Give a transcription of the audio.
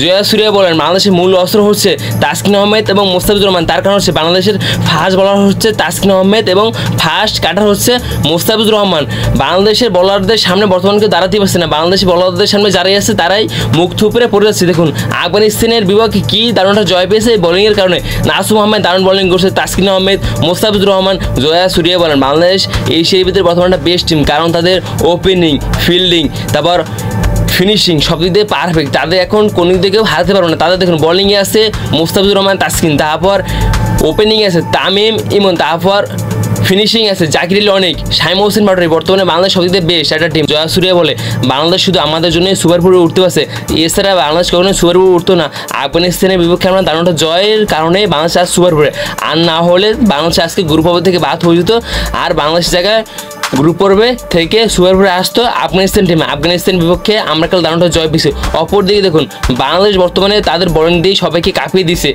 জয়া সুরিয়া বলেন বাংলাদেশের মূল অস্ত্র হচ্ছে তাসকিন আহমেদ এবং মোস্তাফিজুর রহমান। তার কারণ হচ্ছে বাংলাদেশের ফাস্ট বলার হচ্ছে তাসকিন আহমেদ এবং ফাস্ট কাটার হচ্ছে মোস্তাফিজুর রহমান। বাংলাদেশের বলারদের সামনে বর্তমানে কেউ দাঁড়াতেই পারছে না। বাংলাদেশের বলারদের সামনে যারাই আছে তারাই মুখ থুপড়ে পড়ে যাচ্ছে। দেখুন আফগানিস্তানের বিপক্ষে কি দারুণটা জয় পেয়েছে এই বোলিংয়ের কারণে। নাসুম আহমেদ দারুণ বোলিং করছে, তাসকিন আহমেদ, মোস্তাফিজুর রহমান, জয়া সুরিয়া বলেন বাংলাদেশ এশিয়ার ভিতরে বর্তমানে বেস্ট টিম, কারণ তাদের ওপেনিং, ফিল্ডিং, তারপর ফিনিশিং সব দিক দিয়ে পারফেক্ট। তাদের এখন কোন দিক থেকেও হারাতে পারবে না। তাদের দেখুন বোলিংয়ে আছে মোস্তাফিজুর রহমান, তাসকিন, তারপর ওপেনিংয়ে আছে তামিম ইমন, তারপর ফিনিশিং আছে জাকির আলী অনেক, শাইম হোসেন পাটোয়ারি। বর্তমানে বাংলাদেশ সব দিক দিয়ে বেস্ট একটা টিম। জয়া সুরিয়া বলে বাংলাদেশ শুধু আমাদের জন্য সুপার ফোরে উঠতে পারছে, এছাড়া বাংলাদেশ কখনো সুপার ফোরে উঠতো না। আফগানিস্তানের বিপক্ষে আমরা দারুণটা জয়ের কারণে বাংলাদেশ আজ সুপার ফোরে, আর না হলে বাংলাদেশ আজকে গ্রুপ পর্ব থেকে বাদ হয়ে যেত, আর বাংলাদেশের জায়গায় গ্রুপ পর্বে থেকে সুপার ফোরে আসতো আফগানিস্তান টিমে। আফগানিস্তানের বিপক্ষে আমরা কাল দারুণটা জয় পেয়েছি। অপরদিকে দেখুন বাংলাদেশ বর্তমানে তাদের বোলিং দিয়ে সবাইকে কাঁপিয়ে দিছে।